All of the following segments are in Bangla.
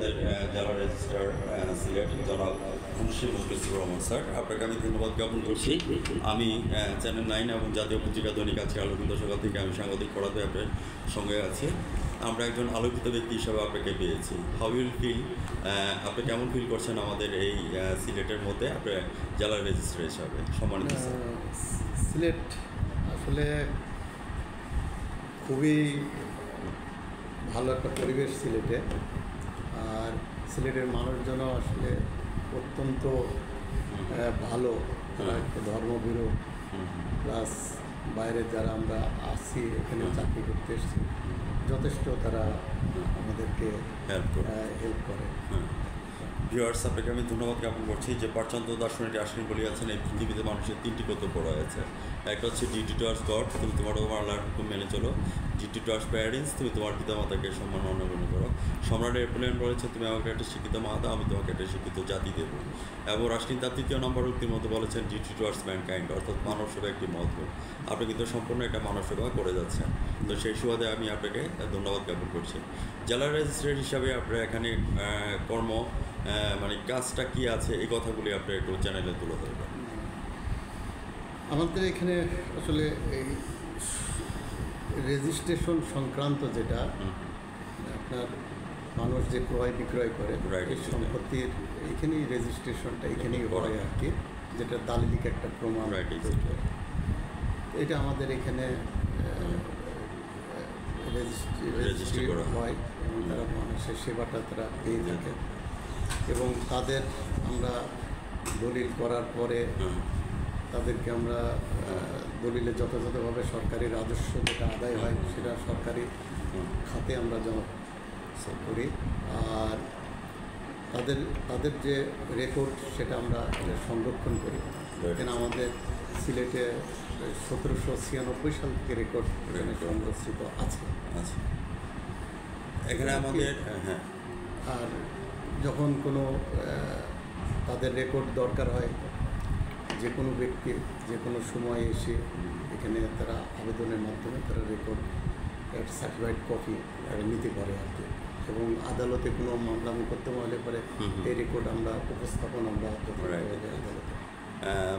আমাদের জেলা রেজিস্ট্রার সিলেট জনাব মুন্সি মুখলিসুর রহমান স্যার, আপনাকে আমি ধন্যবাদ জ্ঞাপন করছি। আমি চ্যানেল 9 এবং জাতীয় পত্রিকা দৈনিক আজকে আলোকিত সকাল থেকে আমি সাংবাদিক পড়াতে আপনার সঙ্গে আছি। আমরা একজন আলোকিত ব্যক্তি হিসাবে আপনাকে পেয়েছি। হাউ উইল ফিল, আপনি কেমন ফিল করছেন আমাদের এই সিলেটের মধ্যে আপনার জেলা রেজিস্ট্রার হিসাবে সম্মানিত? সিলেট আসলে খুবই ভালো একটা পরিবেশ সিলেটে, আর সিলেটের মানুষজন আসলে অত্যন্ত ভালো, তারা একটা ধর্মভীরু, প্লাস বাইরে যারা আমরা আসছি এখানে চাকরি করতে এসেছি যথেষ্ট তারা আমাদেরকে হেল্প করে। ভিউয়ার্স, আপনাকে আমি ধন্যবাদ জ্ঞাপন করছি যে পাশ্চাত্য দার্শনিক আসেন বলিয়াছেন এই পৃথিবীতে মানুষের 3টি কর্তব্য রয়েছে। একটা হচ্ছে ডিউটি টুয়ার্ডস গড, তুমি তোমার আল্লাহর হুকুম মেনে চলো। ডিউটি টুয়ার্ডস প্যারেন্টস, তুমি তোমার পিতামাতাকে সম্মান অনুগমন করো। সম্রাট নেপোলিয়ন বলেছে, তুমি আমাকে একটা শিক্ষিত মা দাও, আমি তোমাকে একটা শিক্ষিত জাতি দেবো। এবং রাশিদ তার 3য় নম্বর উক্তির মতো বলেছেন ডিউটি টুয়ার্ডস ম্যানকাইন্ড, অর্থাৎ মানব সেবা একটি মহৎ। আপনি কিন্তু সম্পূর্ণ একটা মানব সেবা করে যাচ্ছেন। তো সেই সুবাদে আমি আপনাকে ধন্যবাদ জ্ঞাপন করছি। জেলা রেজিস্ট্রার হিসাবে আপনার এখানে কর্ম মানে কাজটা কী আছে এই কথাগুলি আপনি একটু চ্যানেলে তুলে ধরবেন। আমাদের এখানে আসলে এই রেজিস্ট্রেশন সংক্রান্ত যেটা আপনার মানুষ যে ক্রয় বিক্রয় করে এই সম্পত্তির এইখানেই রেজিস্ট্রেশনটা এখানেই হয় আর কি, যেটা দালিলিক একটা প্রমাণ। এটা আমাদের এখানে রেজিস্ট্রি হয় এবং তারা মানুষের সেবাটা তারা পেয়ে থাকে এবং তাদের আমরা দলিল করার পরে তাদেরকে আমরা দলিলে যথাযথভাবে সরকারি রাজস্ব যেটা আদায় হয় সেটা সরকারি খাতে আমরা জমা করি, আর তাদের যে রেকর্ড সেটা আমরা সংরক্ষণ করি। এখানে আমাদের সিলেটে 1796 সাল থেকে রেকর্ড এখানে সংরক্ষিত আছে। এখানে আমাদের আর যখন কোনো তাদের রেকর্ড দরকার হয়, যে কোনো ব্যক্তি যে কোনো সময় এসে এখানে তারা আবেদনের মাধ্যমে তারা রেকর্ড সার্টিফাইড কপি নিতে পারে আর কি, এবং আদালতে কোনো মামলা মোকদ্দমা হলে পরে এই রেকর্ড আমরা উপস্থাপন আমরা আদালতে।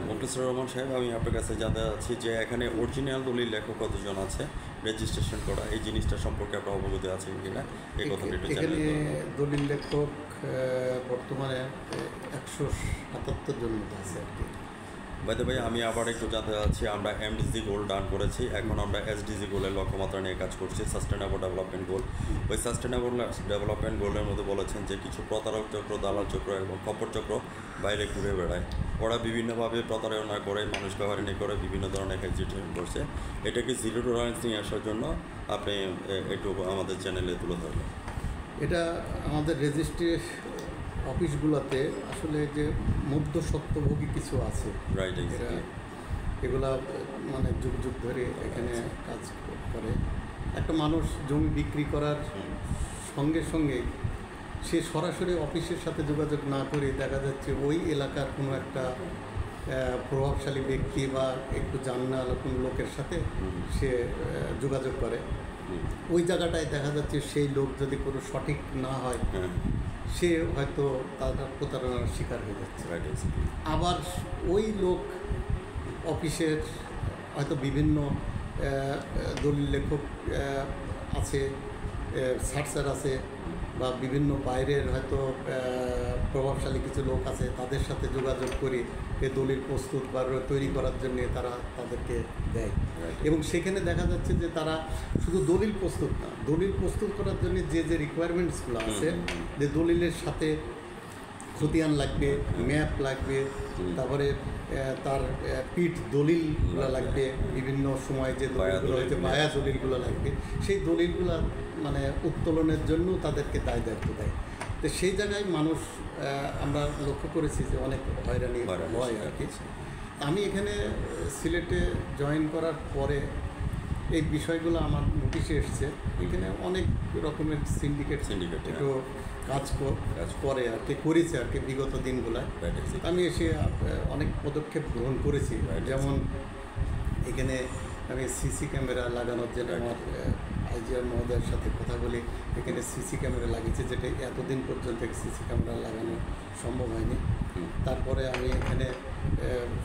মুখলিসুর রহমান সাহেব, আমি আপনার কাছে জানতে চাচ্ছি যে এখানে অরিজিনাল দলিল লেখক কতজন আছে রেজিস্ট্রেশন করা, এই জিনিসটা সম্পর্কে আপনার অবগতি আছে কিনা এই কথাটা একটু জানান। দলিল লেখক বর্তমানে 177 জন মতো আছে আর কি। বাইদে ভাই, আমি আবার একটু জানতে চাচ্ছি, আমরা এমডিজি গোল ডান করেছি, এখন আমরা এসডিজি গোলের লক্ষ্যমাত্রা নিয়ে কাজ করছি, সাস্টেনেবল ডেভেলপমেন্ট গোল। ওই সাস্টেনেবল ডেভেলপমেন্ট গোলের মধ্যে বলেছেন যে কিছু প্রতারক চক্র, দালাল চক্র এবং খপ্পর চক্র বাইরে ঘুরে বেড়ায়, ওরা বিভিন্নভাবে প্রতারণা করে, মানুষ ব্যবহারিনী করে বিভিন্ন ধরনের এক্সিটেশন করছে। এটাকে জিরো টলারেন্স নিয়ে আসার জন্য আপনি একটু আমাদের চ্যানেলে তুলে ধরবেন। এটা আমাদের রেজিস্ট্রি অফিসগুলোতে আসলে যে মধ্যস্বত্বভোগী কিছু আছে, এগুলা মানে যুগ যুগ ধরে এখানে কাজ করে। একটা মানুষ জমি বিক্রি করার সঙ্গে সঙ্গে সে সরাসরি অফিসের সাথে যোগাযোগ না করে দেখা যাচ্ছে ওই এলাকার কোনো একটা প্রভাবশালী ব্যক্তি বা একটু জানাল কোনো লোকের সাথে সে যোগাযোগ করে। ওই জায়গাটায় দেখা যাচ্ছে সেই লোক যদি কোনো সঠিক না হয়, সে হয়তো তার প্রতারণার শিকার হয়ে যাচ্ছে। আবার ওই লোক অফিসের হয়তো বিভিন্ন দলিল লেখক আছে, সার্চার আছে, বা বিভিন্ন বাইরের হয়তো প্রভাবশালী কিছু লোক আছে, তাদের সাথে যোগাযোগ করে এই দলিল প্রস্তুত বা তৈরি করার জন্য তারা তাদেরকে দেয়। এবং সেখানে দেখা যাচ্ছে যে তারা শুধু দলিল প্রস্তুত না, দলিল প্রস্তুত করার জন্য যে যে রিকোয়ারমেন্টসগুলো আছে, যে দলিলের সাথে খতিয়ান লাগবে, ম্যাপ লাগবে, তারপরে তার পিঠ দলিলগুলো লাগবে, বিভিন্ন সময় যে দলিলগুলো হয়েছে বায়া দলিলগুলো লাগবে, সেই দলিলগুলো মানে উত্তোলনের জন্য তাদেরকে দায়িত্ব দেয়। তো সেই জায়গায় মানুষ আমরা লক্ষ্য করেছি যে অনেক হয়রানি হয় আর কি। আমি এখানে সিলেটে জয়েন করার পরে এই বিষয়গুলো আমার নোটিশে এসছে। এখানে অনেক রকমের সিন্ডিকেট একটু কাজ করে আর কি, করেছে আর কি বিগত দিনগুলায়। আমি এসে অনেক পদক্ষেপ গ্রহণ করেছি, যেমন এখানে আমি সিসি ক্যামেরা লাগানোর জন্য আমার আইজিআর মহোদয়ের সাথে কথা বলে এখানে সিসি ক্যামেরা লাগিয়েছে, যেটা এতদিন পর্যন্ত সিসি ক্যামেরা লাগানো সম্ভব হয়নি। তারপরে আমি এখানে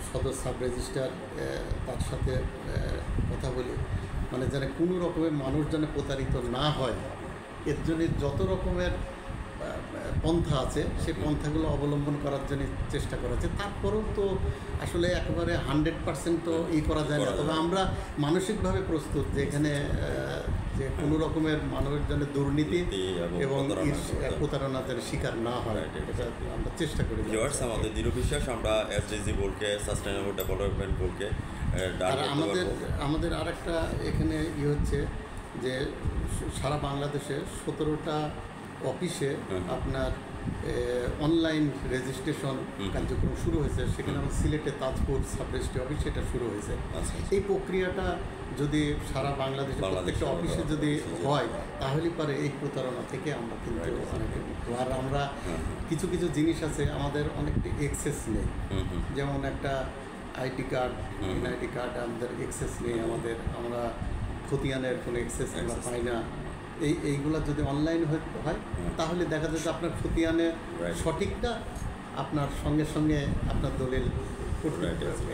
সদর সাব রেজিস্ট্রার তার সাথে কথা বলি, মানে যেন কোনো রকমের মানুষ যেন প্রতারিত না হয়, এর জন্য যত রকমের পন্থা আছে সেই পন্থাগুলো অবলম্বন করার জন্য চেষ্টা করা হচ্ছে। তারপরেও তো আসলে একেবারে 100% তো করা যায় না, তবে আমরা মানসিকভাবে প্রস্তুত যে এখানে যে কোনো রকমের মানুষের জন্য দুর্নীতি এবং প্রতারণা যেন শিকার না হয়, এটা আমরা চেষ্টা করি। আমাদের দৃঢ় বিশ্বাস আমরা এসডিজি গোলকে, সাস্টেনেবল ডেভেলপমেন্ট গোলকে, আর আমাদের আরেকটা এখানে হচ্ছে যে সারা বাংলাদেশে 17টা অফিসে আপনার অনলাইন রেজিস্ট্রেশন কার্যক্রম শুরু হয়েছে। সেখানে আমার সিলেটে তাজপুর সাব রেজিস্ট্রি অফিস সেটা শুরু হয়েছে। এই প্রক্রিয়াটা যদি সারা বাংলাদেশে প্রত্যেকটা অফিসে যদি হয় তাহলে পরে এই প্রতারণা থেকে আমরা কিন্তু অনেক মুক্ত। আর আমরা কিছু কিছু জিনিস আছে আমাদের অনেকটা এক্সেস নেই, যেমন একটা আইডি কার্ড, এনআইডি কার্ড আমাদের এক্সেস নেই, আমরা খতিয়ানের কোনো এক্সেস আমরা পাই না। এইগুলা যদি অনলাইন হয় তাহলে দেখা যায় যে আপনার খতিয়ানে সঠিকটা আপনার সঙ্গে সঙ্গে আপনার দলিল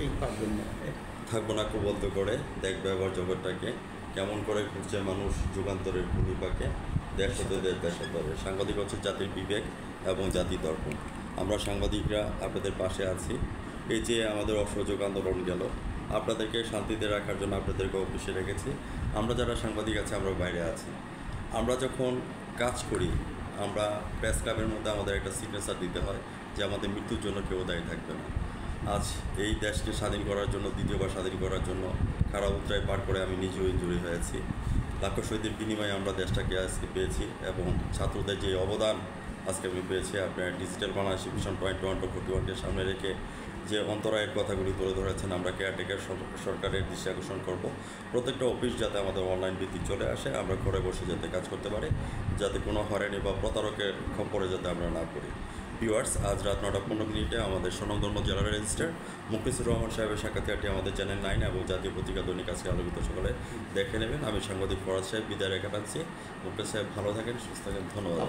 এই পারবেন না। থাকবো না বন্ধ করে দেখবে আবার জগৎটাকে কেমন করে ঘুরছে মানুষ যুগান্তরের ভূমিকাকে, দেশ হতে দেশ হতে হবে। সাংবাদিক হচ্ছে জাতির বিবেক এবং জাতির দর্পণ। আমরা সাংবাদিকরা আপনাদের পাশে আছি। এই যে আমাদের অসহযোগ আন্দোলন গেল, আপনাদেরকে শান্তিতে রাখার জন্য আপনাদেরকে অফিসে রেখেছি। আমরা যারা সাংবাদিক আছি আমরা বাইরে আছি। আমরা যখন কাজ করি আমরা প্রেস ক্লাবের মধ্যে আমাদের একটা সিগনেচার দিতে হয় যে আমাদের মৃত্যুর জন্য কেউ দায়ী থাকবে না। আজ এই দেশকে স্বাধীন করার জন্য, দ্বিতীয়বার স্বাধীন করার জন্য খাড়া উত্তরায় পার করে আমি নিজেও ইনজুরি হয়েছি। লাখো শহীদের বিনিময়ে আমরা দেশটাকে আজকে পেয়েছি এবং ছাত্রদের যে অবদান আজকে আমি পেয়েছি। আপনার ডিজিটাল বাংলাদেশ মিশন 2021-কে সামনে রেখে যে অন্তরায়ের কথাগুলি তুলে ধরেছেন, আমরা কেয়ারটেকার সরকারের দৃষ্টি আকর্ষণ করব। প্রত্যেকটা অফিস যাতে আমাদের অনলাইন ভিত্তিক চলে আসে, আমরা ঘরে বসে যাতে কাজ করতে পারি, যাতে কোনো হয়রানি বা প্রতারকের খপ্পরে যাতে আমরা না পড়ি। ভিউয়ার্স, আজ রাত 9:15 আমাদের স্বনামধন্য জেলা রেজিস্ট্রার মুখলিসুর রহমান সাহেবের সাক্ষাৎকারটি আমাদের চ্যানেল 9 এবং জাতীয় পত্রিকা দৈনিক আজকে আলোকিত সকলে দেখে নেবেন। আমি সাংবাদিক ফরাজ সাহেব বিদায় রেখে টানছি। মুখলিস সাহেব ভালো থাকেন, সুস্থ থাকেন, ধন্যবাদ।